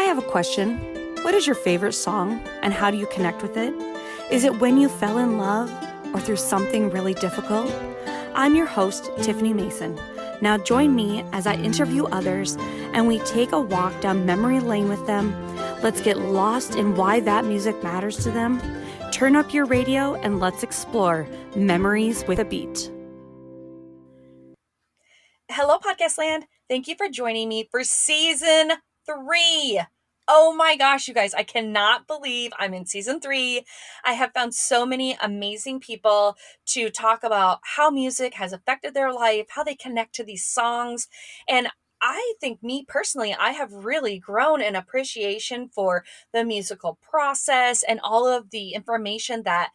have a question. What is your favorite song and how do you connect with it? Is it when you fell in love or through something really difficult? I'm your host, Tiffany Mason. Now join me as I interview others and we take a walk down memory lane with them. Let's get lost in why that music matters to them. Turn up your radio and let's explore Memories with a Beat. Hello, Podcast Land. Thank you for joining me for season 3. Oh my gosh, you guys, I cannot believe I'm in season 3. I have found so many amazing people to talk about how music has affected their life, how they connect to these songs. And I think me personally, I have really grown an appreciation for the musical process and all of the information that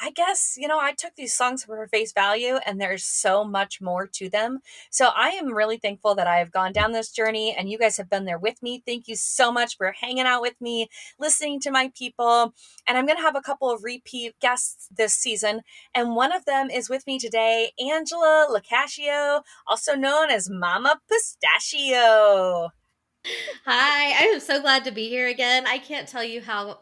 I guess, I took these songs for face value and there's so much more to them. So I am really thankful that I have gone down this journey and you guys have been there with me. Thank you so much for hanging out with me, listening to my people. And I'm going to have a couple of repeat guests this season. And one of them is with me today, Angela Locashio, also known as Mama Pistachio. Hi, I am so glad to be here again. I can't tell you how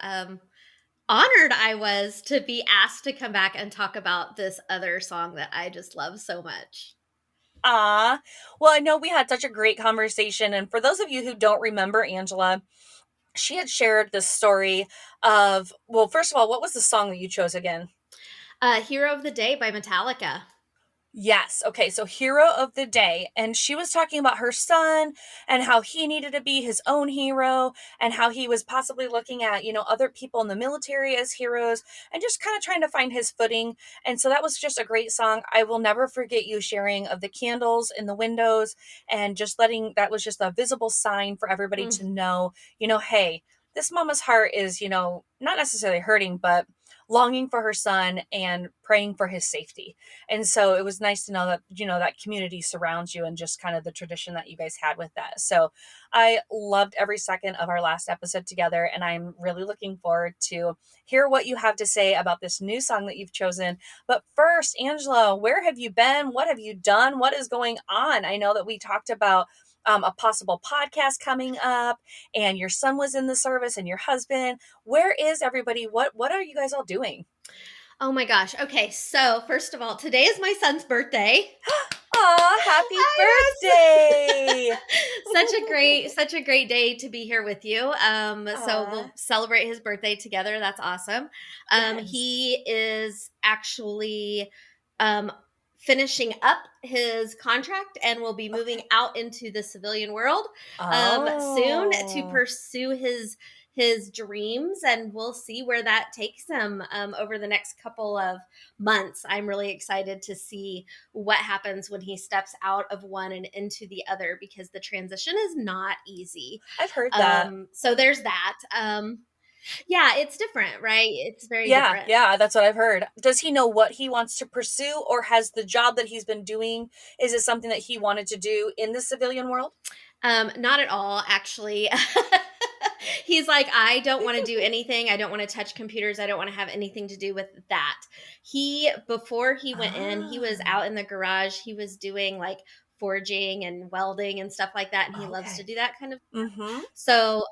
honored I was to be asked to come back and talk about this other song that I just love so much. Well, I know we had such a great conversation. And for those of you who don't remember Angela, she had shared this story of, well, first of all, what was the song that you chose again? Hero of the Day by Metalica. Yes. Okay. So Hero of the Day. And she was talking about her son and how he needed to be his own hero and how he was possibly looking at, other people in the military as heroes and just kind of trying to find his footing. And so that was just a great song. I will never forget you sharing of the candles in the windows and just that was just a visible sign for everybody to know, hey, this mama's heart is, not necessarily hurting, but longing for her son and praying for his safety. And so it was nice to know that, that community surrounds you and just kind of the tradition that you guys had with that. So I loved every second of our last episode together. And I'm really looking forward to hear what you have to say about this new song that you've chosen. But first, Angela, where have you been? What have you done? What is going on? I know that we talked about a possible podcast coming up and your son was in the service and your husband. Where is everybody? What are you guys all doing? Oh my gosh. Okay, so first of all, today is my son's birthday. Aw, happy birthday. Such a great day to be here with you. So we'll celebrate his birthday together. That's awesome. Yes. He is actually finishing up his contract and will be moving out into the civilian world soon to pursue his dreams, and we'll see where that takes him over the next couple of months. I'm really excited to see what happens when he steps out of one and into the other, because the transition is not easy. I've heard that. So there's that. Yeah, it's different, right? It's very different. Yeah, that's what I've heard. Does he know what he wants to pursue, or has the job that he's been doing, is it something that he wanted to do in the civilian world? Not at all, actually. He's like, I don't want to do anything. I don't want to touch computers. I don't want to have anything to do with that. Before he went in, he was out in the garage. He was doing like forging and welding and stuff like that. And he loves to do that kind of stuff. Mm-hmm. So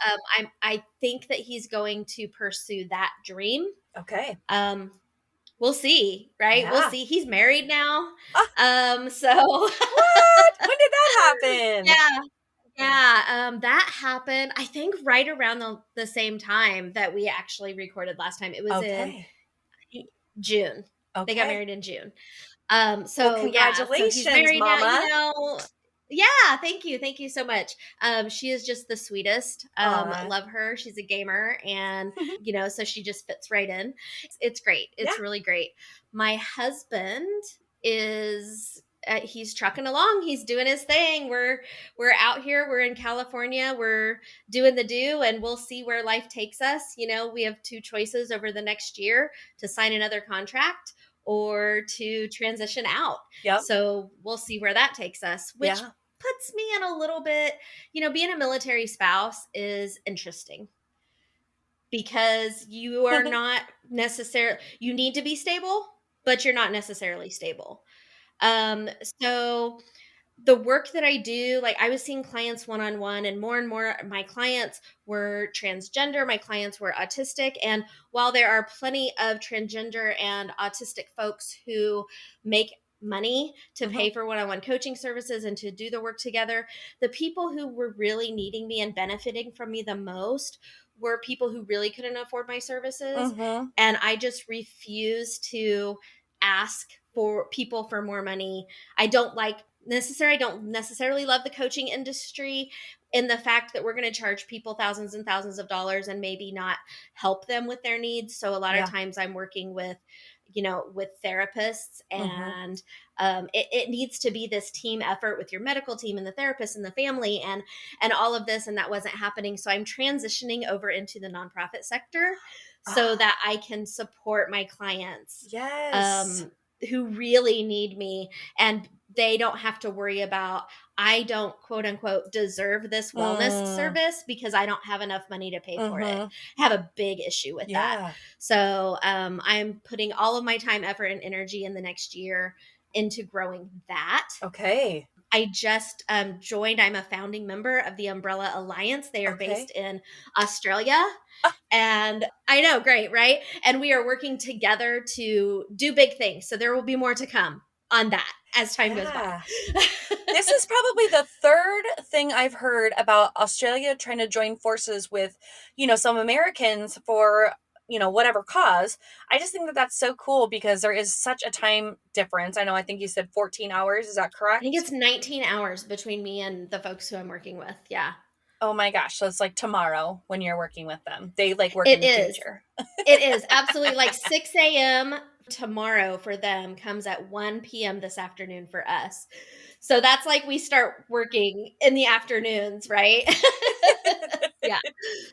I think that he's going to pursue that dream. Okay. We'll see, right? Yeah. We'll see. He's married now. So what? When did that happen? Yeah, that happened, I think, right around the same time that we actually recorded last time. It was in June. Okay. They got married in June. So congratulations, so he's married Mama. now, Yeah, thank you so much. She is just the sweetest. Love her. She's a gamer, and so she just fits right in. It's great. It's really great. My husband is he's trucking along. He's doing his thing. We're out here. We're in California. We're doing the do, and we'll see where life takes us. We have 2 choices over the next year: to sign another contract or to transition out. Yep. So we'll see where that takes us, which puts me in a little bit, being a military spouse is interesting, because you are not necessarily, you need to be stable, but you're not necessarily stable. So the work that I do, like I was seeing clients one-on-one, and more my clients were transgender, my clients were autistic. And while there are plenty of transgender and autistic folks who make money to Mm-hmm. pay for one-on-one coaching services and to do the work together, the people who were really needing me and benefiting from me the most were people who really couldn't afford my services. Mm-hmm. And I just refuse to ask for people for more money. I don't necessarily love the coaching industry in the fact that we're going to charge people thousands and thousands of dollars and maybe not help them with their needs. So a lot of Yeah. times I'm working with, with therapists, Mm-hmm. and it needs to be this team effort with your medical team and the therapist and the family and all of this. And that wasn't happening. So I'm transitioning over into the nonprofit sector so Ah, that I can support my clients yes. um, who really need me, and they don't have to worry about, I don't quote unquote deserve this wellness Mm, service because I don't have enough money to pay for it. mm-hmm. I have a big issue with that. Yeah. So I'm putting all of my time, effort, and energy in the next year into growing that. Okay. I just joined. I'm a founding member of the Umbrella Alliance. They are based Okay. in Australia. Ah, And I know, great, right? And we are working together to do big things. So there will be more to come on that as time goes by. yeah. This is probably the third thing I've heard about Australia trying to join forces with, some Americans for, whatever cause. I just think that that's so cool because there is such a time difference. I know, I think you said 14 hours. Is that I think correct? it's 19 hours between me and the folks who I'm working with. Yeah. Oh my gosh. So it's like tomorrow when you're working with them. They like work in It the is. future. It is absolutely like 6 a.m. tomorrow for them comes at 1 p.m. this afternoon for us. So that's like we start working in the afternoons, right? Yeah.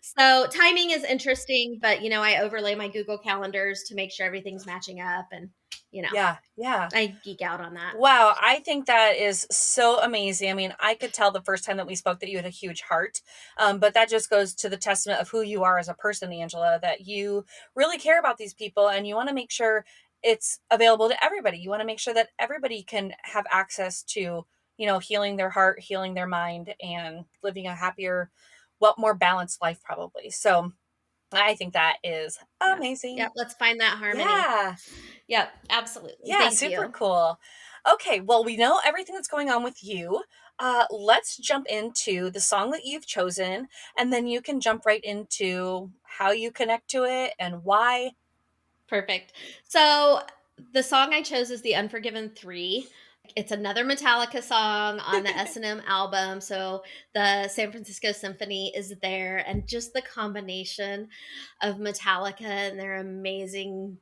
So timing is interesting, but I overlay my Google calendars to make sure everything's matching up, and Yeah. Yeah. I geek out on that. Wow, I think that is so amazing. I mean, I could tell the first time that we spoke that you had a huge heart, but that just goes to the testament of who you are as a person, Angela, that you really care about these people and you want to make sure it's available to everybody. You want to make sure that everybody can have access to, healing their heart, healing their mind, and living a happier, well, more balanced life, probably. So I think that is Yeah. Yeah. amazing. Let's find that harmony. Yeah. Yep. Absolutely. Yeah, Thank super you. cool. Okay, well, we know everything that's going on with you. Let's jump into the song that you've chosen, and then you can jump right into how you connect to it and why. Perfect. So the song I chose is the Unforgiven 3. It's another Metallica song on the S&M album. So the San Francisco Symphony is there, and just the combination of Metallica and their amazing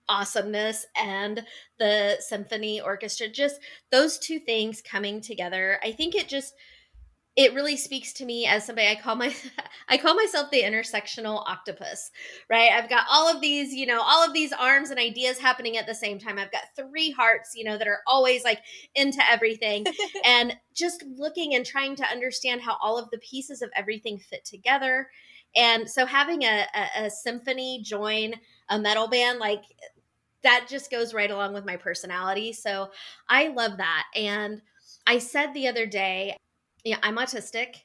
awesomeness and the symphony orchestra, just those two things coming together. I think it really speaks to me as somebody. I call myself the intersectional octopus, right? I've got all of these, all of these arms and ideas happening at the same time. I've got three hearts, that are always like into everything, and just looking and trying to understand how all of the pieces of everything fit together. And so having a symphony join a metal band, like, that just goes right along with my personality. So I love that. And I said the other day, yeah, I'm autistic.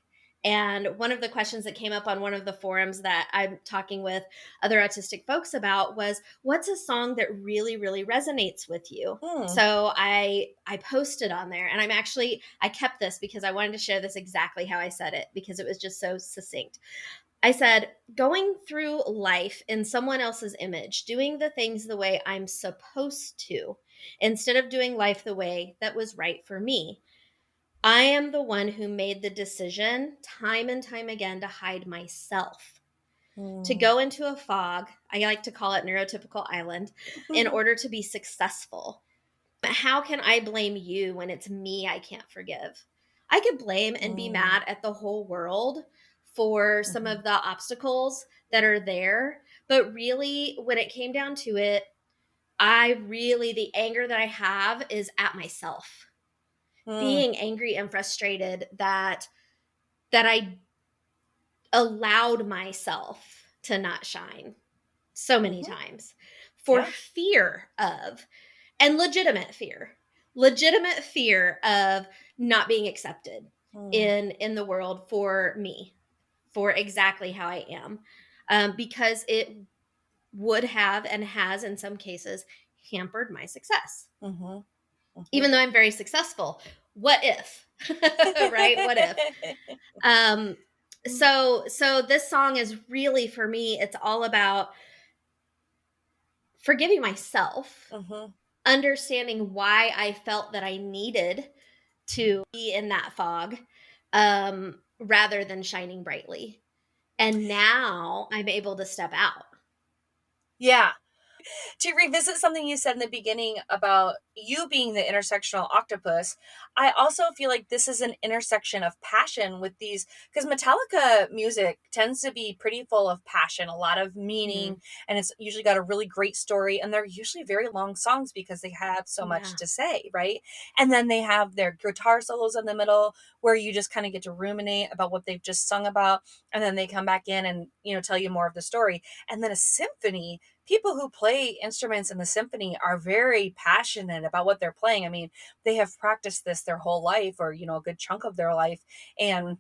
And one of the questions that came up on one of the forums that I'm talking with other autistic folks about was, what's a song that really, really resonates with you? Hmm. So I posted on there, and I kept this because I wanted to share this exactly how I said it, because it was just so succinct. I said, going through life in someone else's image, doing the things the way I'm supposed to, instead of doing life the way that was right for me. I am the one who made the decision time and time again to hide myself, to Hmm. go into a fog. I like to call it neurotypical island, in order to be successful. How can I blame you when it's me I can't forgive? I could blame and be Hmm. mad at the whole world for some Mhm. of the obstacles that are there. But really, when it came down to it, the anger that I have is at myself, Hmm. being angry and frustrated that I allowed myself to not shine so many Mhm. times for Yeah. fear of, and legitimate fear. legitimate fear of not being accepted Mm. in the world for me, for exactly how I am, because it would have and has in some cases hampered my success. Mhm. Mhm. Even though I'm very successful, what if? Right? What if? Um, so this song is really, for me, it's all about forgiving myself, Mhm. understanding why I felt that I needed to be in that fog, rather than shining brightly. And now I'm able to step out. Yeah. To revisit something you said in the beginning about you being the intersectional octopus, I also feel like this is an intersection of passion with these, because Metallica music tends to be pretty full of passion, a lot of Mm, meaning, and it's usually got a really great story. And they're usually very long songs because they have so much yeah. to say, right? And then they have their guitar solos in the middle where you just kind of get to ruminate about what they've just sung about. And then they come back in and, tell you more of the story. And then a symphony, people who play instruments in the symphony are very passionate about what they're playing. I mean, they have practiced this their whole life, or a good chunk of their life, and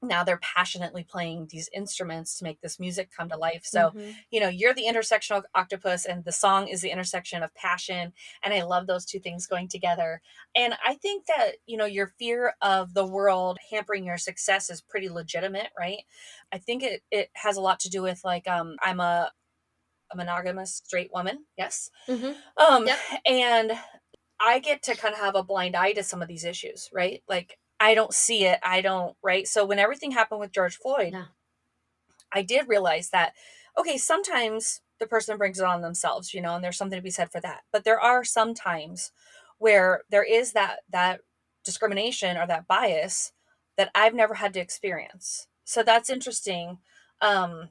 now they're passionately playing these instruments to make this music come to life. So, Hmm. you're the intersectional octopus and the song is the intersection of passion, and I love those two things going together. And I think that, your fear of the world hampering your success is pretty legitimate, right? I think it has a lot to do with, like, I'm a monogamous straight woman. Yes. Hmm. Um, Yep. and I get to kind of have a blind eye to some of these issues, right? Like I don't see it. I don't, right? So when everything happened with George Floyd, Yeah. I did realize that, okay, sometimes the person brings it on themselves, and there's something to be said for that. But there are some times where there is that discrimination or that bias that I've never had to experience. So that's interesting. Um,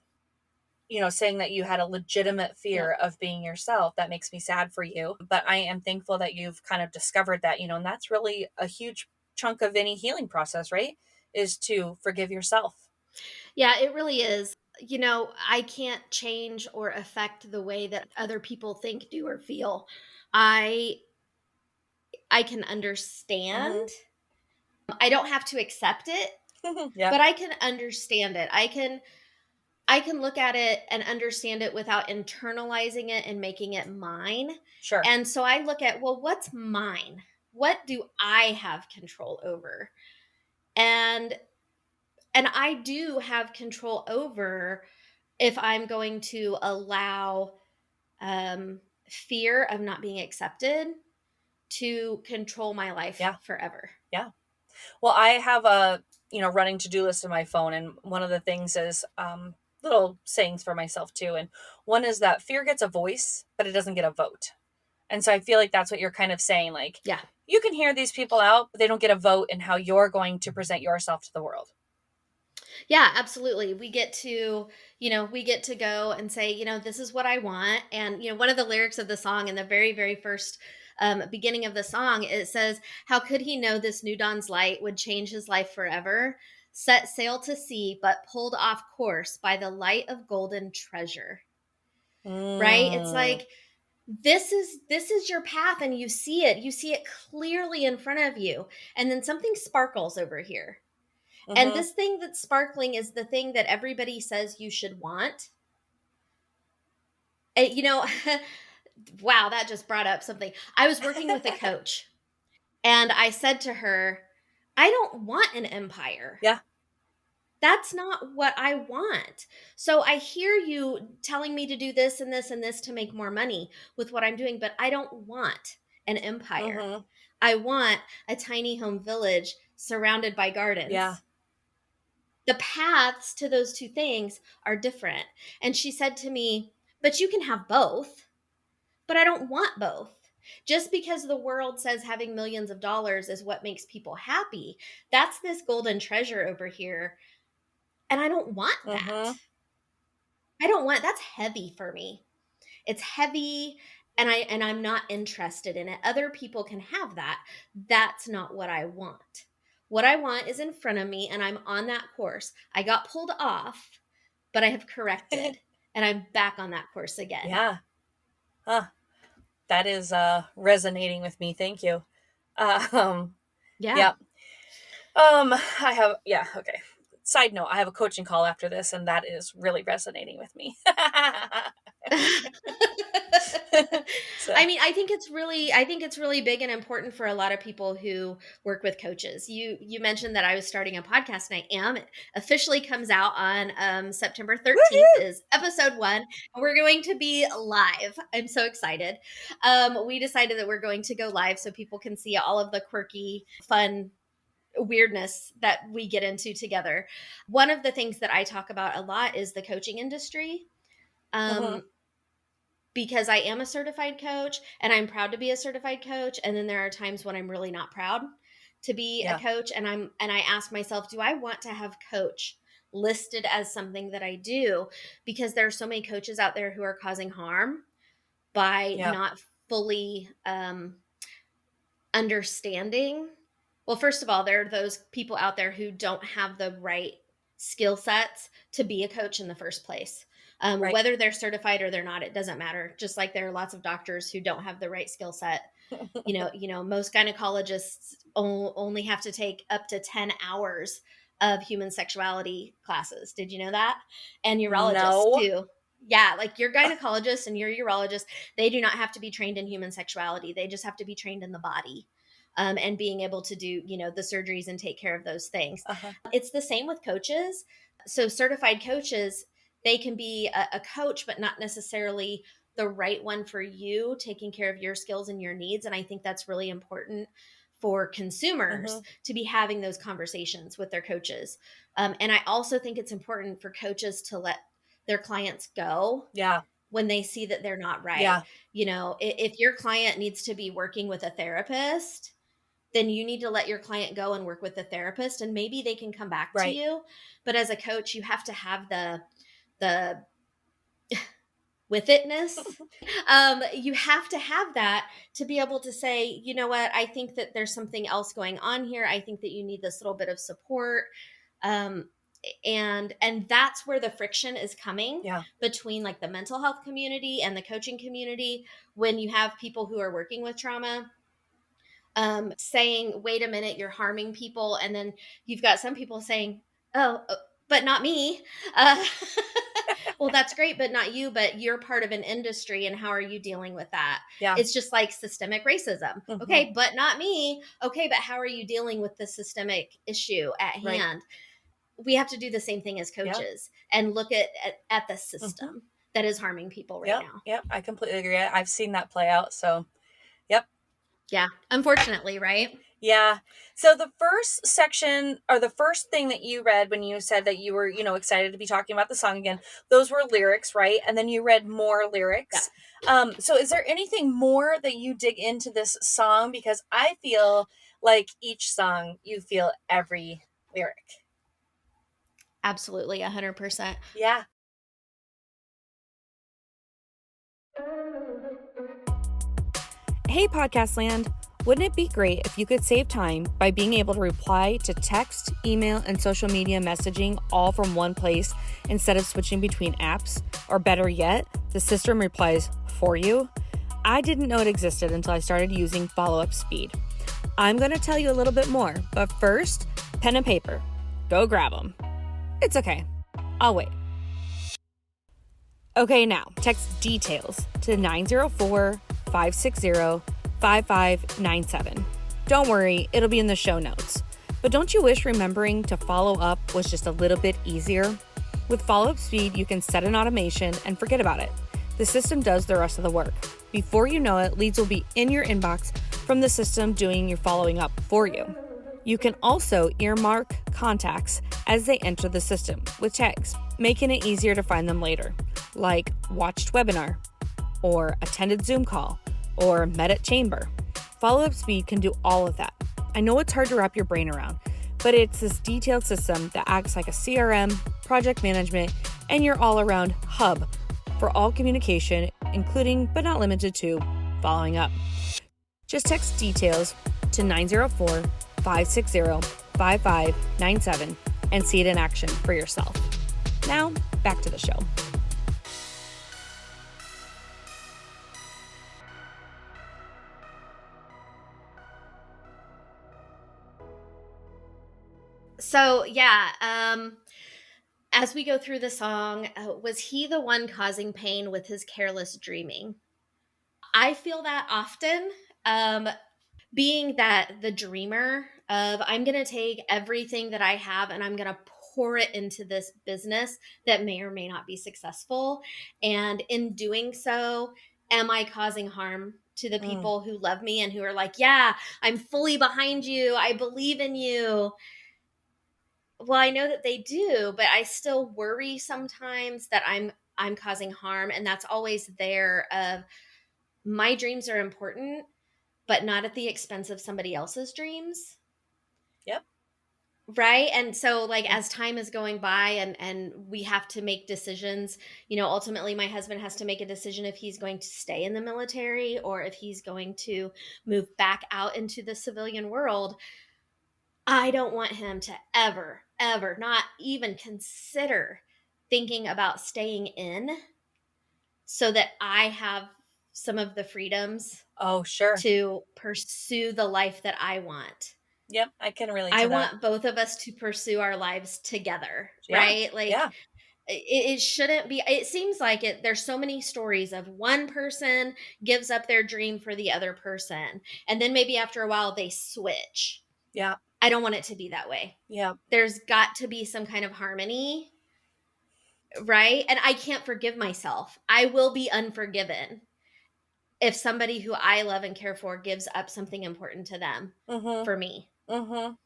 saying that you had a legitimate fear Yep. of being yourself, that makes me sad for you. But I am thankful that you've kind of discovered that, and that's really a huge chunk of any healing process, right? Is to forgive yourself. Yeah, it really is. I can't change or affect the way that other people think, do, or feel. I I can understand. Hmm. I don't have to accept it, Yeah, but I can understand it. I can look at it and understand it without internalizing it and making it mine. sure. And so I look at, well, what's mine? What do I have control over? And and I do have control over if I'm going to allow fear of not being accepted to control my life Yeah, forever. yeah. Well, I have a running to do list in my phone, and one of the things is little sayings for myself too. And one is that fear gets a voice, but it doesn't get a vote. And so I feel like that's what you're kind of saying. Like, Yeah. you can hear these people out, but they don't get a vote in how you're going to present yourself to the world. Yeah, absolutely. We get to go and say, this is what I want. And, one of the lyrics of the song in the very, very first beginning of the song, it says, how could he know this new dawn's light would change his life forever? Set sail to sea, but pulled off course by the light of golden treasure. Right? It's Mm. like, this is your path, and you see it clearly in front of you, and then something sparkles over here, and Mm-hmm. this thing that's sparkling is the thing that everybody says you should want. And, wow, that just brought up something. I was working with a coach, and I said to her, I don't want an empire. Yeah. That's not what I want. So I hear you telling me to do this and this and this to make more money with what I'm doing, but I don't want an empire. Mm-hmm. I want a tiny home village surrounded by Yeah. gardens. The paths to those two things are different. And she said to me, but you can have both, but I don't want both. Just because the world says having millions of dollars is what makes people happy, that's this golden treasure over here. And I don't want that. Mm-hmm. I don't want that's heavy for me. It's heavy, and I'm not interested in it. Other people can have that. That's not what I want. What I want is in front of me, and I'm on that course. I got pulled off, but I have corrected, and I'm back on that course again. Yeah. Huh. That is resonating with me. Thank you. Um, Yeah. yeah. I have, yeah, okay. Side note, I have a coaching call after this, and that is really resonating with me. So, I mean, I think it's really big and important for a lot of people who work with coaches. You mentioned that I was starting a podcast, and I am. It officially comes out on September 13th woohoo! is episode 1, and we're going to be live. I'm so excited. We decided that we're going to go live so people can see all of the quirky, fun weirdness that we get into together. One of the things that I talk about a lot is the coaching industry. Mhm. Um, because I am a certified coach and I'm proud to be a certified coach. And then there are times when I'm really not proud to be a Yeah, coach. And I ask myself, do I want to have coach listed as something that I do? Because there are so many coaches out there who are causing harm by yeah, not fully understanding. Well, first of all, there are those people out there who don't have the right skill sets to be a coach in the first place. right. Whether they're certified or they're not, it doesn't matter. Just like there are lots of doctors who don't have the right skill set. Most gynecologists only have to take up to 10 hours of human sexuality classes. Did you know that? And urologists No. too. Yeah, like your gynecologist and your urologist, they do not have to be trained in human sexuality. They just have to be trained in the body. And being able to do, the surgeries and take care of those things. Uh-huh. It's the same with coaches. So certified coaches, they can be a coach, but not necessarily the right one for you, taking care of your skills and your needs. And I think that's really important for consumers Mhm. to be having those conversations with their coaches. And I also think it's important for coaches to let their clients go Yeah, when they see that they're not right. yeah, If your client needs to be working with a therapist, then you need to let your client go and work with the therapist, and maybe they can come back to right. you. But as a coach, you have to have the with itness. You have to have that to be able to say, you know what, I think that there's something else going on here. I think that you need this little bit of support. Um, and that's where the friction is coming Yeah. between like the mental health community and the coaching community. When you have people who are working with trauma saying, wait a minute, you're harming people. And then you've got some people saying, oh, but not me. Uh, well, that's great, but not you, but you're part of an industry. And how are you dealing with that? Yeah. It's just like systemic racism. Mhm. Okay, but not me. Okay, but how are you dealing with the systemic issue at Right. hand? We have to do the same thing as Yeah. coaches and look at the Mhm. system that is harming people right Yep, now. yep, I completely agree. I've seen that play out, so yep. Yeah, unfortunately, right? Yeah. So the first section or the first thing that you read when you said that you were, excited to be talking about the song again, those were lyrics, right? And then you read more Yeah. lyrics. So is there anything more that you dig into this song? Because I feel like each song you feel every lyric. Absolutely, 100%. Yeah. Hey, Podcast Land. Wouldn't it be great if you could save time by being able to reply to text, email, and social media messaging all from one place instead of switching between apps? Or better yet, the system replies for you? I didn't know it existed until I started using Follow Up Speed. I'm going to tell you a little bit more, but first, pen and paper. Go grab them. It's okay. I'll wait. Okay, now text details to 904-560-5597. Don't worry, it'll be in the show notes. But don't you wish remembering to follow up was just a little bit easier? With Follow Up Speed, you can set an automation and forget about it. The system does the rest of the work. Before you know it, leads will be in your inbox from the system doing your following up for you. You can also earmark contacts as they enter the system with tags, making it easier to find them later, like watched webinar, or attended Zoom call, or met at chamber. Follow Up Speed can do all of that. I know it's hard to wrap your brain around, but it's this detailed system that acts like a CRM, project management, and your all-around hub for all communication, including but not limited to following up. Just text details to 904-560-5597 and see it in action for yourself. Now, back to the show. So yeah, as we go through the song, was he the one causing pain with his careless dreaming? I feel that often. Um, being that the dreamer of I'm going to take everything that I have and I'm going to pour it into this business that may or may not be successful. And in doing so, am I causing harm to the Mm, people who love me and who are like, yeah, I'm fully behind you. I believe in you. Well, I know that they do, but I still worry sometimes that I'm causing harm, and that's always there of my dreams are important, but not at the expense of somebody else's dreams. yep. Right. And so like Mm, as time is going by and we have to make decisions, ultimately my husband has to make a decision if he's going to stay in the military or if he's going to move back out into the civilian world. I don't want him to ever, ever, not even consider thinking about staying in so that I have some of the freedoms oh, sure. to pursue the life that I want. Yep, I can relate I to that. want both of us to pursue our lives together, Yeah, right? Like yeah, it shouldn't be, it seems like there's so many stories of one person gives up their dream for the other person and then maybe after a while they switch. yeah, I don't want it to be that way. yeah. There's got to be some kind of harmony, right? And I can't forgive myself. I will be unforgiven if somebody who I love and care for gives up something important to them Mhm, for me. mhm.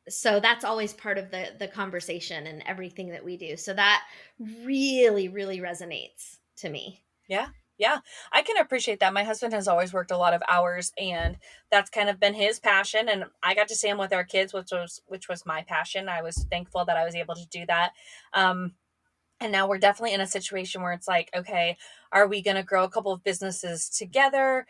So that's always part of the conversation and everything that we do. So that really really resonates to me. Yeah, yeah. I can appreciate that. My husband has always worked a lot of hours, and that's kind of been his passion. And I got to see him with our kids, which was my passion. I was thankful that I was able to do that. Um, and now we're definitely in a situation where it's like, okay, are we going to grow a couple of businesses together,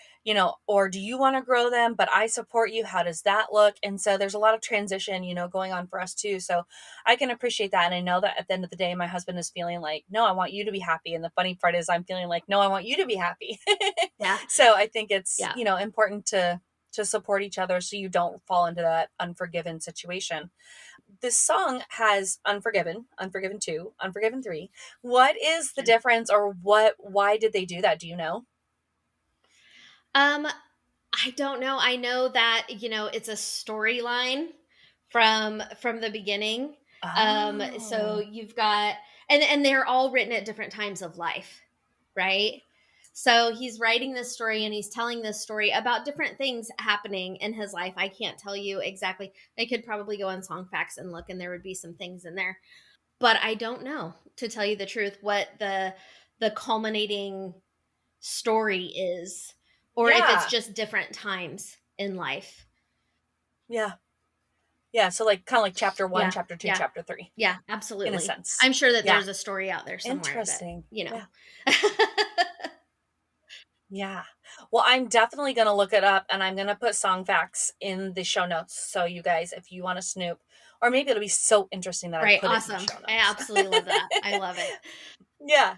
or do you want to grow them, but I support you? How does that look? And so there's a lot of transition, going on for us too. So I can appreciate that. And I know that at the end of the day, my husband is feeling like, no, I want you to be happy. And the funny part is I'm feeling like, no, I want you to be happy. Yeah. So I think it's, Yeah. important to support each other so you don't fall into that unforgiven situation. This song has Unforgiven, Unforgiven 2, Unforgiven 3. What is the Okay. difference, or why did they do that? Do you know? um I don't know. I know that it's a storyline from the beginning. So Oh. you've got and they're all written at different times of life, right? So he's writing this story and he's telling this story about different things happening in his life. I can't tell you exactly. I could probably go on SongFacts and look and there would be some things in there. But I don't know, to tell you the truth, what the culminating story is or if it's Yeah. just different times in life. Yeah. Yeah, so, like, kinda like chapter 1, Yeah. chapter 2, Yeah. chapter 3, Yeah, in a absolutely. sense. I'm sure that Yeah. there's a story out there somewhere, but, Interesting. you know. Yeah. Yeah. Well, I'm definitely gonna look it up, and I'm gonna put song facts in the show notes, so you guys, if you wanna snoop, or maybe it'll be so interesting that I Right, put it in the awesome. show I notes. absolutely love that. I love it. Yeah.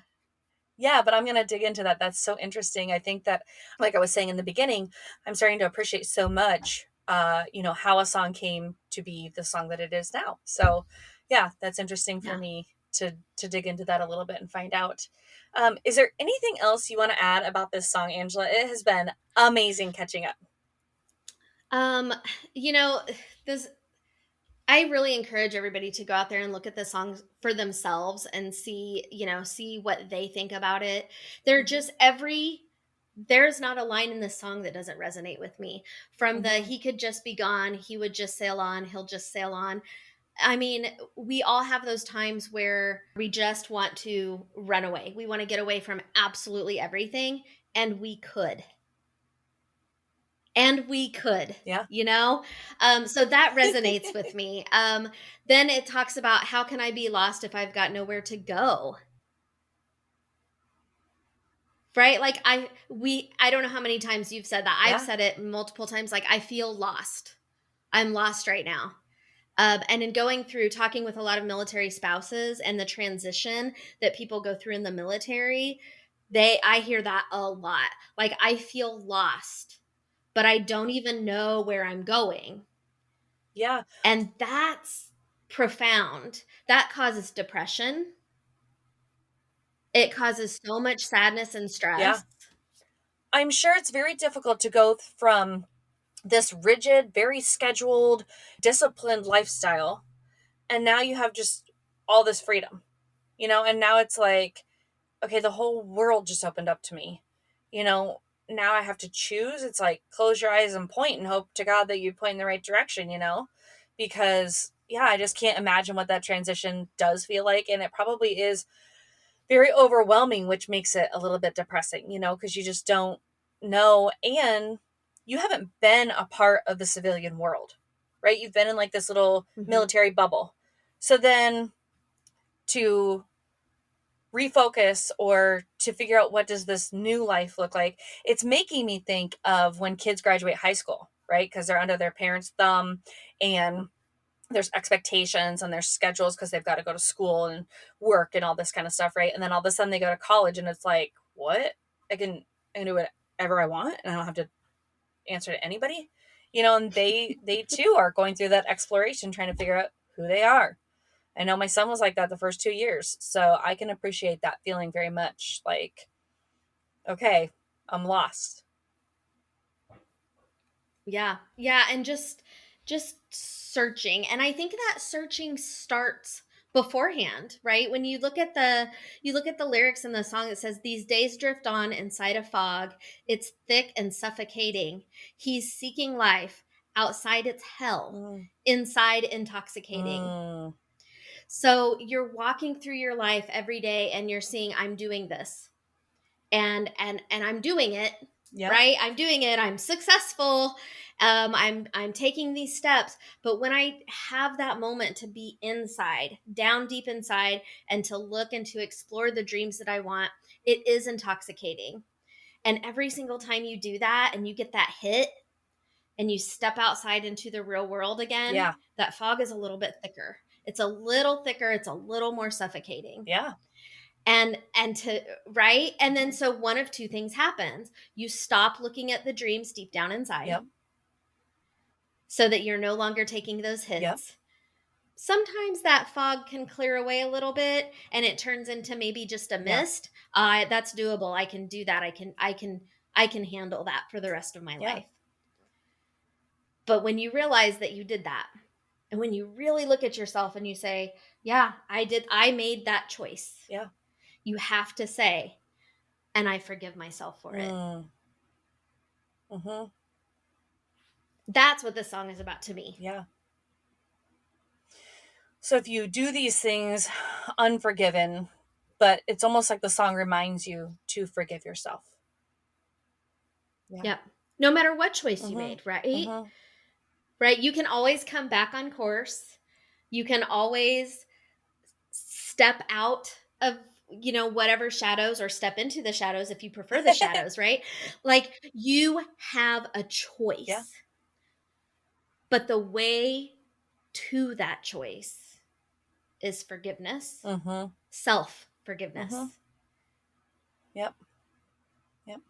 Yeah, but I'm gonna dig into that. That's so interesting. I think that, like I was saying in the beginning, I'm starting to appreciate so much, how a song came to be the song that it is now. So, yeah, that's interesting for Yeah. me to dig into that a little bit and find out. Is there anything else you want to add about this song, Angela? It has been amazing catching up. Um, you know, this I really encourage everybody to go out there and look at the songs for themselves and see what they think about it. They're Hmm. just there's not a line in this song that doesn't resonate with me. From the Hmm. he could just be gone, he would just sail on, he'll just sail on. I mean, we all have those times where we just want to run away. We want to get away from absolutely everything, and we could. And we could, Yeah. you know? So that resonates with me. Then it talks about how can I be lost if I've got nowhere to go? Right? Like I don't know how many times you've said that. I've Yeah. said it multiple times. Like I feel lost. I'm lost right now. And in going through talking with a lot of military spouses and the transition that people go through in the military, I hear that a lot. Like I feel lost, but I don't even know where I'm going. Yeah. And that's profound. That causes depression. It causes so much sadness and Yeah. stress. I'm sure it's very difficult to go from this rigid, very scheduled, disciplined lifestyle, and now you have just all this freedom, and now it's like, okay, the whole world just opened up to me. Now I have to choose. It's like close your eyes and point and hope to God that you point in the right direction. Because yeah, I just can't imagine what that transition does feel like. And it probably is very overwhelming, which makes it a little bit depressing, because you just don't know. And you haven't been a part of the civilian world, right? You've been in like this little Mhm. military bubble. So then to refocus or to figure out what does this new life look like, it's making me think of when kids graduate high school, right? Because they're under their parents' thumb, and there's expectations and there's schedules because they've got to go to school and work and all this kind of stuff, right? And then all of a sudden they go to college and it's like, what? I can do whatever I want and I don't have to answer to anybody. And they too are going through that exploration, trying to figure out who they are. I know my son was like that the first 2 years, so I can appreciate that feeling very much. Like, okay, I'm lost. Yeah. Yeah, and just searching. And I think that searching starts beforehand, right? When you look at the lyrics in the song, it says these days drift on inside a fog. It's thick and suffocating. He's seeking life. Outside it's hell. Mm, Inside intoxicating. mm, So you're walking through your life every day and you're seeing I'm doing this and I'm doing it, yep, right? I'm doing it. I'm successful. I'm taking these steps. But when I have that moment to be inside, down deep inside, and to look and to explore the dreams that I want, it is intoxicating. And every single time you do that and you get that hit and you step outside into the real world again, yeah, that fog is a little bit thicker. It's a little thicker. It's a little more suffocating, yeah, and to right, and then so one of two things happens: you stop looking at the dreams deep down inside, yep, so that you're no longer taking those yep, hits. Sometimes that fog can clear away a little bit and it turns into maybe just a yeah, mist. That's doable. I can do that. I can handle that for the rest of my yeah, life. But when you realize that you did that, and when you really look at yourself and you say, yeah, I made that choice, yeah, you have to say, and I forgive myself for it. mm, mm-hmm, That's what this song is about to me. yeah. So if you do these things, unforgiven, but it's almost like the song reminds you to forgive yourself. Yeah. Yep. No matter what choice you Mm-hmm. made, right? Mm-hmm. Right? You can always come back on course. You can always step out of whatever shadows, or step into the shadows if you prefer the shadows, right? Like, you have a Yeah. choice. But the way to that choice is forgiveness, Mm-hmm. self Mm-hmm. forgiveness. Yep. Yep.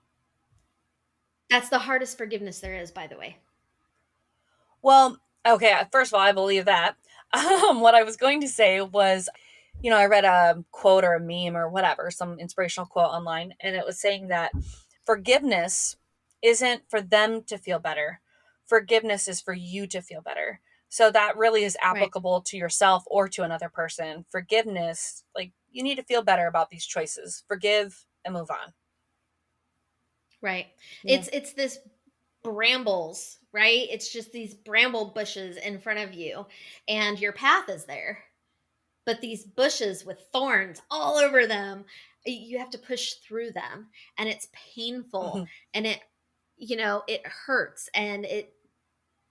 That's the hardest forgiveness there is, by the way. Well, okay. First of all, I believe that. What I was going to say was, I read a quote or a meme or whatever, some inspirational quote online, and it was saying that forgiveness isn't for them to feel better. Forgiveness is for you to feel better. So that really is Right. applicable to yourself or to another person. Forgiveness, like, you need to feel better about these choices. Forgive and move on. Right. Yeah. It's this brambles, right? It's just these bramble bushes in front of you, and your path is there. But these bushes with thorns all over them, you have to push through them, and it's painful, Mhm. and it hurts, and it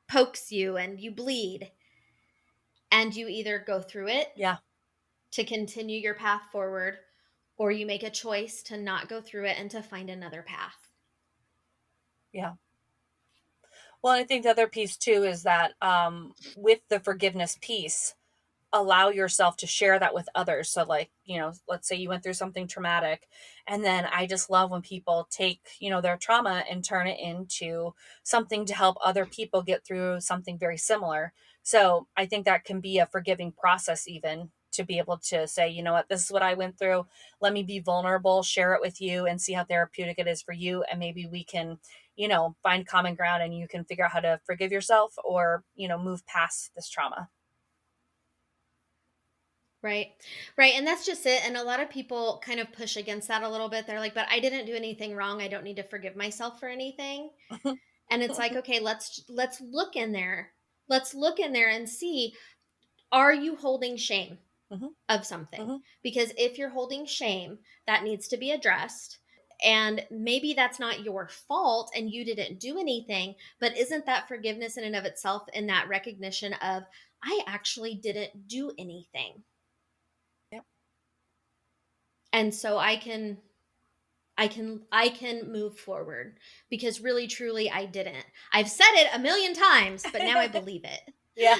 pokes you, and you bleed, and you either go through it Yeah. to continue your path forward, or you make a choice to not go through it and to find another path. Yeah. Well, I think the other piece too is that with the forgiveness piece, allow yourself to share that with others. So like, let's say you went through something traumatic, and then I just love when people take, their trauma and turn it into something to help other people get through something very similar. So I think that can be a forgiving process, even to be able to say, you know what, this is what I went through. Let me be vulnerable, share it with you, and see how therapeutic it is for you. And maybe we can, find common ground, and you can figure out how to forgive yourself, or, move past this trauma. Right. Right. And that's just it. And a lot of people kind of push against that a little bit. They're like, but I didn't do anything wrong. I don't need to forgive myself for anything. And it's like, okay, let's look in there. Let's look in there and see, are you holding shame of something? Because if you're holding shame, that needs to be addressed. And maybe that's not your fault and you didn't do anything, but isn't that forgiveness in and of itself, in that recognition of, I actually didn't do anything. Yep. And so I can move forward, because really, truly, I didn't. I've said it a million times, but now I believe it. Yeah.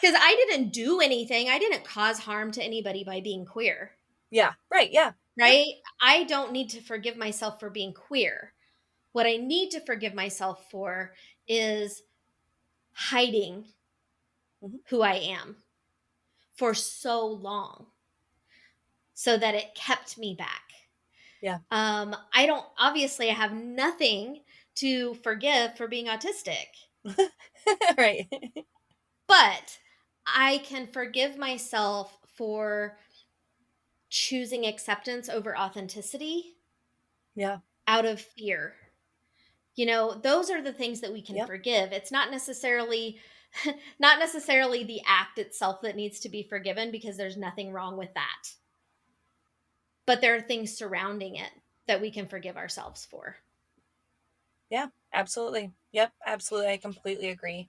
Because I didn't do anything. I didn't cause harm to anybody by being queer. Yeah. Right. Yeah. Right. Yeah. I don't need to forgive myself for being queer. What I need to forgive myself for is hiding who I am for so long, so that it kept me back. Yeah. I have nothing to forgive for being autistic. Right. But I can forgive myself for choosing acceptance over authenticity. Yeah. Out of fear. Those are the things that we can forgive. It's not necessarily the act itself that needs to be forgiven, because there's nothing wrong with that. But there are things surrounding it that we can forgive ourselves for. Yeah, absolutely. Yep, absolutely. I completely agree.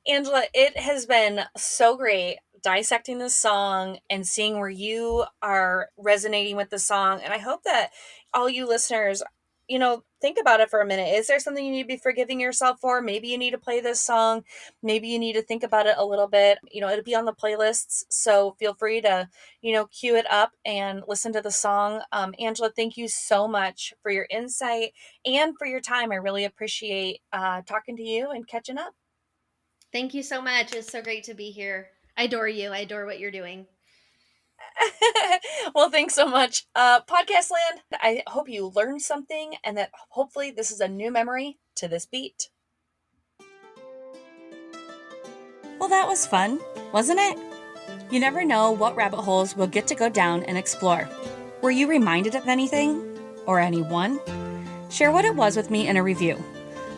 Angela, it has been so great dissecting this song and seeing where you are resonating with the song. And I hope that all you listeners, think about it for a minute. Is there something you need to be forgiving yourself for? Maybe you need to play this song. Maybe you need to think about it a little bit. It'll be on the playlists. So feel free to, cue it up and listen to the song. Angela, thank you so much for your insight and for your time. I really appreciate talking to you and catching up. Thank you so much. It's so great to be here. I adore you. I adore what you're doing. Well, thanks so much. Podcast land, I hope you learned something, and that hopefully this is a new memory to this beat. Well, that was fun, wasn't it? You never know what rabbit holes we'll get to go down and explore. Were you reminded of anything? Or anyone? Share what it was with me in a review.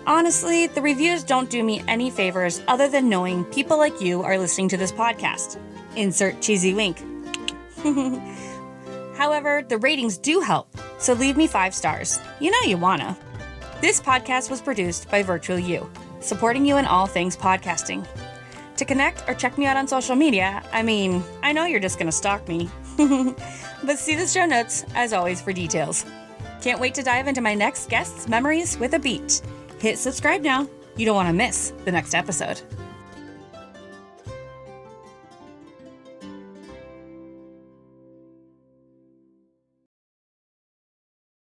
Honestly, the reviews don't do me any favors other than knowing people like you are listening to this podcast. Insert cheesy wink. However, the ratings do help, so leave me 5 stars. You know you wanna. This podcast was produced by Virtual You, supporting you in all things podcasting. To connect or check me out on social media, I know you're just gonna stalk me. But see the show notes, as always, for details. Can't wait to dive into my next guest's memories with a beat. Hit subscribe now. You don't want to miss the next episode.